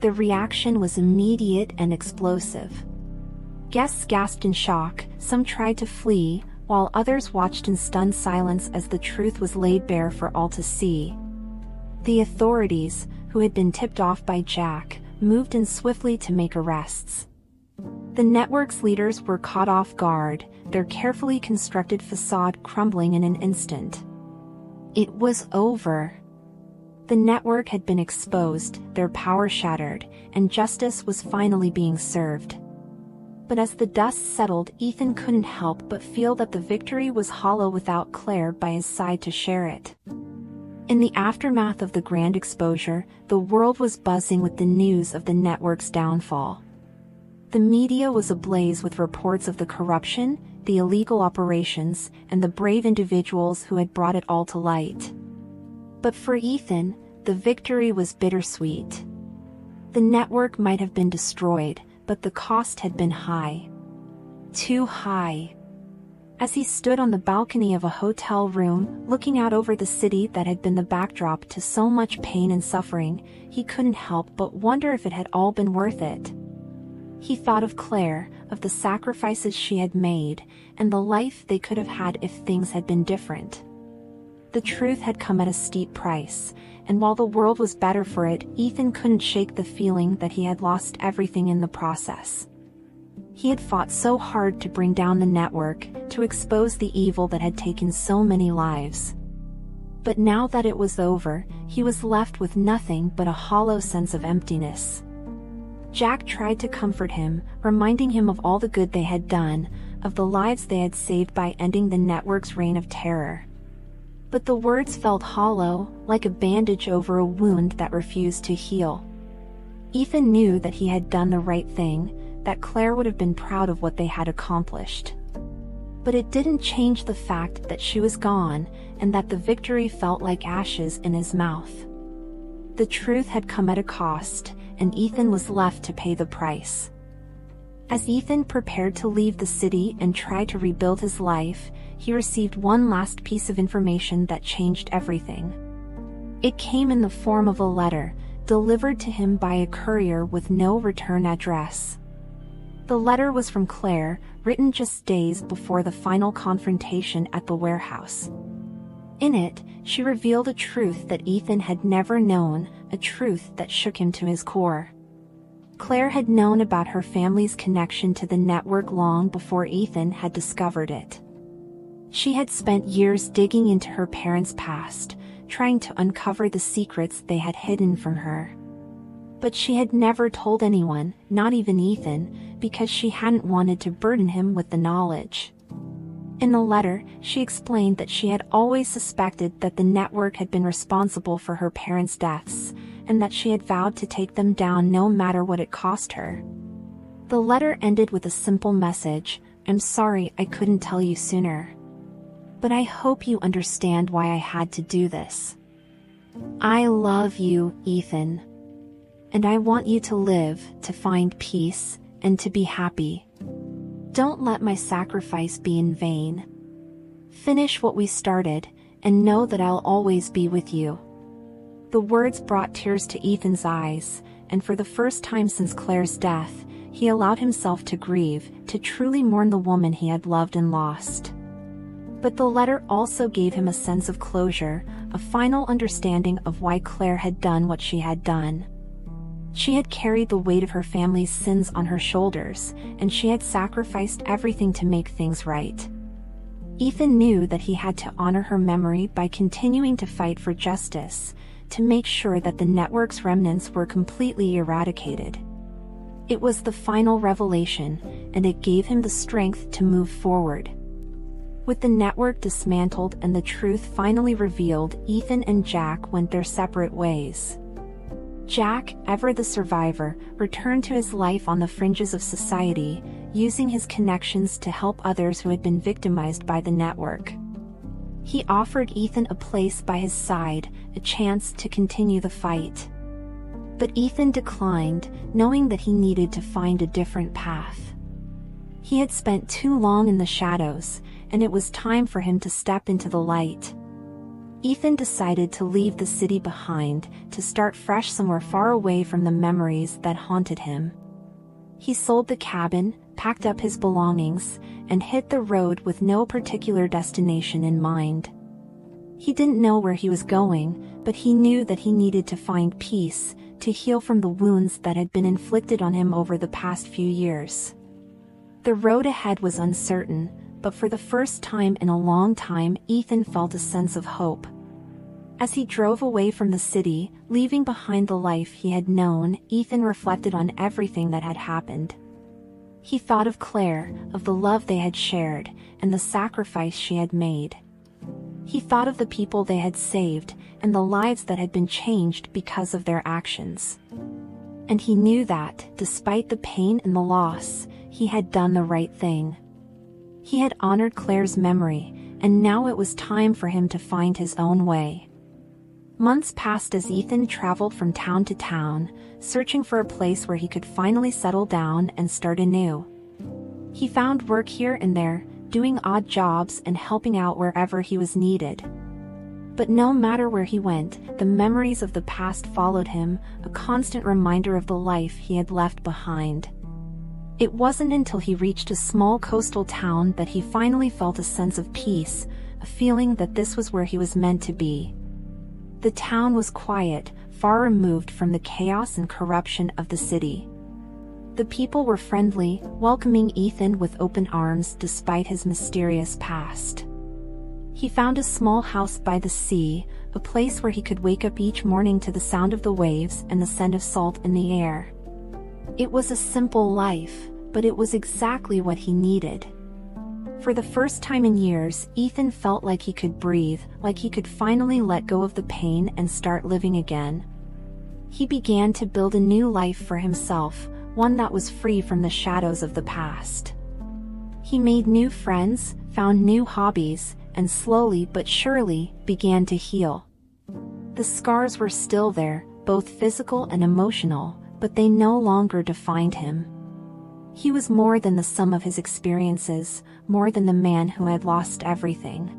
The reaction was immediate and explosive. Guests gasped in shock, some tried to flee, while others watched in stunned silence as the truth was laid bare for all to see. The authorities, who had been tipped off by Jack, moved in swiftly to make arrests. The network's leaders were caught off guard, their carefully constructed facade crumbling in an instant. It was over. The network had been exposed, their power shattered, and justice was finally being served. But as the dust settled, Ethan couldn't help but feel that the victory was hollow without Claire by his side to share it. In the aftermath of the grand exposure, the world was buzzing with the news of the network's downfall. The media was ablaze with reports of the corruption, the illegal operations, and the brave individuals who had brought it all to light. But for Ethan, the victory was bittersweet. The network might have been destroyed, but the cost had been high. Too high. As he stood on the balcony of a hotel room, looking out over the city that had been the backdrop to so much pain and suffering, he couldn't help but wonder if it had all been worth it. He thought of Claire, of the sacrifices she had made, and the life they could have had if things had been different. The truth had come at a steep price, and while the world was better for it, Ethan couldn't shake the feeling that he had lost everything in the process. He had fought so hard to bring down the network, to expose the evil that had taken so many lives. But now that it was over, he was left with nothing but a hollow sense of emptiness. Jack tried to comfort him, reminding him of all the good they had done, of the lives they had saved by ending the network's reign of terror. But the words felt hollow, like a bandage over a wound that refused to heal. Ethan knew that he had done the right thing, that Claire would have been proud of what they had accomplished. But it didn't change the fact that she was gone, and that the victory felt like ashes in his mouth. The truth had come at a cost, and Ethan was left to pay the price. As Ethan prepared to leave the city and try to rebuild his life, he received one last piece of information that changed everything. It came in the form of a letter, delivered to him by a courier with no return address. The letter was from Claire, written just days before the final confrontation at the warehouse. In it, she revealed a truth that Ethan had never known, a truth that shook him to his core. Claire had known about her family's connection to the network long before Ethan had discovered it. She had spent years digging into her parents' past, trying to uncover the secrets they had hidden from her. But she had never told anyone, not even Ethan, because she hadn't wanted to burden him with the knowledge. In the letter, she explained that she had always suspected that the network had been responsible for her parents' deaths, and that she had vowed to take them down no matter what it cost her. The letter ended with a simple message: "I'm sorry I couldn't tell you sooner. But I hope you understand why I had to do this. I love you, Ethan. And I want you to live, to find peace, and to be happy. Don't let my sacrifice be in vain. Finish what we started, and know that I'll always be with you." The words brought tears to Ethan's eyes, and for the first time since Claire's death, he allowed himself to grieve, to truly mourn the woman he had loved and lost. But the letter also gave him a sense of closure, a final understanding of why Claire had done what she had done. She had carried the weight of her family's sins on her shoulders, and she had sacrificed everything to make things right. Ethan knew that he had to honor her memory by continuing to fight for justice, to make sure that the network's remnants were completely eradicated. It was the final revelation, and it gave him the strength to move forward. With the network dismantled and the truth finally revealed, Ethan and Jack went their separate ways. Jack, ever the survivor, returned to his life on the fringes of society, using his connections to help others who had been victimized by the network. He offered Ethan a place by his side, a chance to continue the fight. But Ethan declined, knowing that he needed to find a different path. He had spent too long in the shadows, and it was time for him to step into the light. Ethan decided to leave the city behind, to start fresh somewhere far away from the memories that haunted him. He sold the cabin, packed up his belongings, and hit the road with no particular destination in mind. He didn't know where he was going, but he knew that he needed to find peace, to heal from the wounds that had been inflicted on him over the past few years. The road ahead was uncertain, but for the first time in a long time, Ethan felt a sense of hope. As he drove away from the city, leaving behind the life he had known, Ethan reflected on everything that had happened. He thought of Claire, of the love they had shared, and the sacrifice she had made. He thought of the people they had saved, and the lives that had been changed because of their actions. And he knew that, despite the pain and the loss, he had done the right thing. He had honored Claire's memory, and now it was time for him to find his own way. Months passed as Ethan traveled from town to town, searching for a place where he could finally settle down and start anew. He found work here and there, doing odd jobs and helping out wherever he was needed. But no matter where he went, the memories of the past followed him, a constant reminder of the life he had left behind. It wasn't until he reached a small coastal town that he finally felt a sense of peace, a feeling that this was where he was meant to be. The town was quiet, far removed from the chaos and corruption of the city. The people were friendly, welcoming Ethan with open arms despite his mysterious past. He found a small house by the sea, a place where he could wake up each morning to the sound of the waves and the scent of salt in the air. It was a simple life, but it was exactly what he needed. For the first time in years, Ethan felt like he could breathe, like he could finally let go of the pain and start living again. He began to build a new life for himself, one that was free from the shadows of the past. He made new friends, found new hobbies, and slowly but surely began to heal. The scars were still there, both physical and emotional, but they no longer defined him. He was more than the sum of his experiences, more than the man who had lost everything.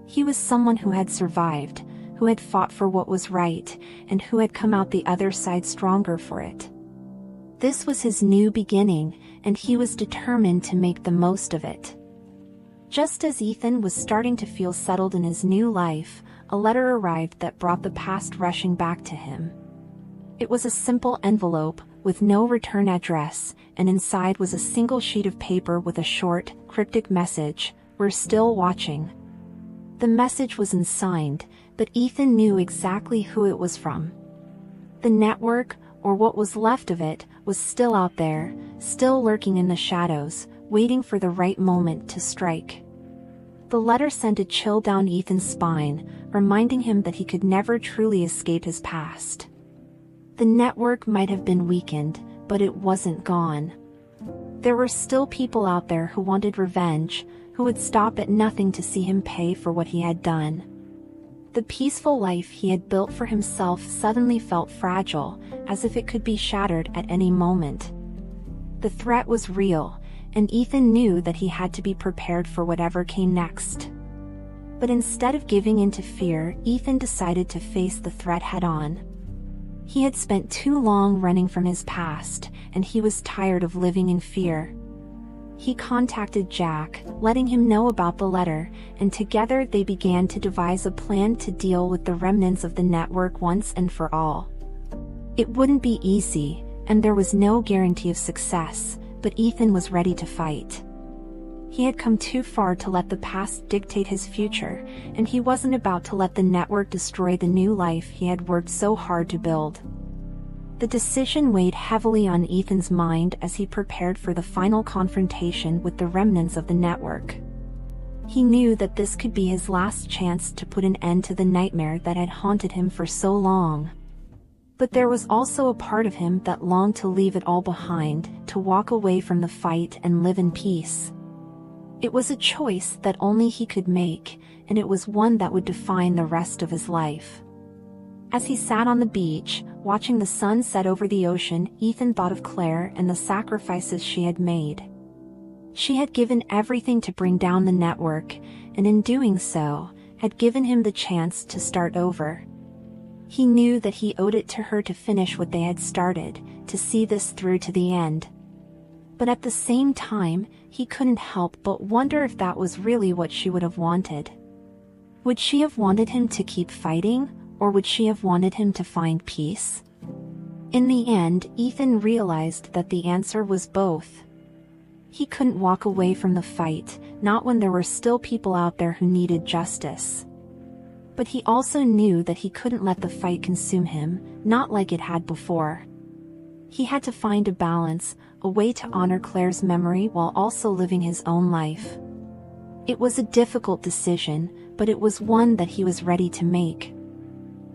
He was someone who had survived, who had fought for what was right, and who had come out the other side stronger for it. This was his new beginning, and he was determined to make the most of it. Just as Ethan was starting to feel settled in his new life, a letter arrived that brought the past rushing back to him. It was a simple envelope, with no return address, and inside was a single sheet of paper with a short, cryptic message: "We're still watching." The message was unsigned, but Ethan knew exactly who it was from. The network, or what was left of it, was still out there, still lurking in the shadows, waiting for the right moment to strike. The letter sent a chill down Ethan's spine, reminding him that he could never truly escape his past. The network might have been weakened, but it wasn't gone. There were still people out there who wanted revenge, who would stop at nothing to see him pay for what he had done. The peaceful life he had built for himself suddenly felt fragile, as if it could be shattered at any moment. The threat was real, and Ethan knew that he had to be prepared for whatever came next. But instead of giving in to fear, Ethan decided to face the threat head-on. He had spent too long running from his past, and he was tired of living in fear. He contacted Jack, letting him know about the letter, and together they began to devise a plan to deal with the remnants of the network once and for all. It wouldn't be easy, and there was no guarantee of success, but Ethan was ready to fight. He had come too far to let the past dictate his future, and he wasn't about to let the network destroy the new life he had worked so hard to build. The decision weighed heavily on Ethan's mind as he prepared for the final confrontation with the remnants of the network. He knew that this could be his last chance to put an end to the nightmare that had haunted him for so long. But there was also a part of him that longed to leave it all behind, to walk away from the fight and live in peace. It was a choice that only he could make, and it was one that would define the rest of his life. As he sat on the beach, watching the sun set over the ocean, Ethan thought of Claire and the sacrifices she had made. She had given everything to bring down the network, and in doing so, had given him the chance to start over. He knew that he owed it to her to finish what they had started, to see this through to the end. But at the same time, he couldn't help but wonder if that was really what she would have wanted. Would she have wanted him to keep fighting, or would she have wanted him to find peace? In the end, Ethan realized that the answer was both. He couldn't walk away from the fight, not when there were still people out there who needed justice. But he also knew that he couldn't let the fight consume him, not like it had before. He had to find a balance, a way to honor Claire's memory while also living his own life. It was a difficult decision, but it was one that he was ready to make.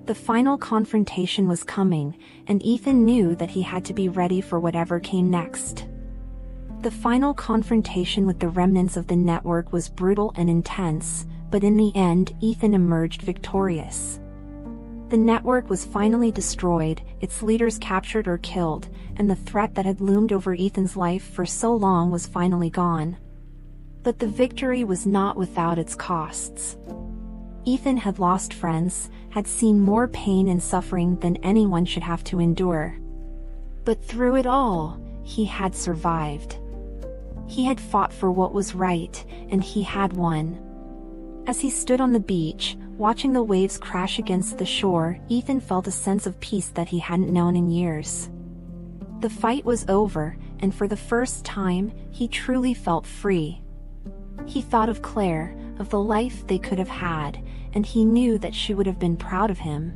The final confrontation was coming, and Ethan knew that he had to be ready for whatever came next. The final confrontation with the remnants of the network was brutal and intense, but in the end, Ethan emerged victorious. The network was finally destroyed, its leaders captured or killed, and the threat that had loomed over Ethan's life for so long was finally gone. But the victory was not without its costs. Ethan had lost friends, had seen more pain and suffering than anyone should have to endure. But through it all, he had survived. He had fought for what was right, and he had won. As he stood on the beach, watching the waves crash against the shore, Ethan felt a sense of peace that he hadn't known in years. The fight was over, and for the first time, he truly felt free. He thought of Claire, of the life they could have had, and he knew that she would have been proud of him.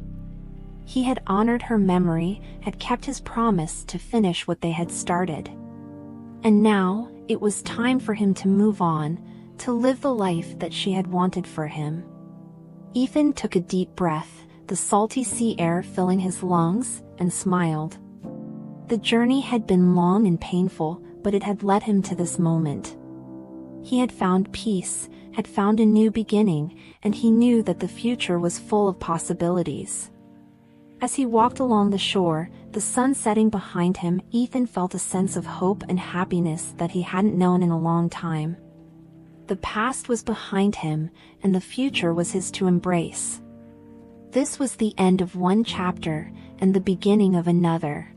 He had honored her memory, had kept his promise to finish what they had started. And now, it was time for him to move on, to live the life that she had wanted for him. Ethan took a deep breath, the salty sea air filling his lungs, and smiled. The journey had been long and painful, but it had led him to this moment. He had found peace, had found a new beginning, and he knew that the future was full of possibilities. As he walked along the shore, the sun setting behind him, Ethan felt a sense of hope and happiness that he hadn't known in a long time. The past was behind him, and the future was his to embrace. This was the end of one chapter, and the beginning of another.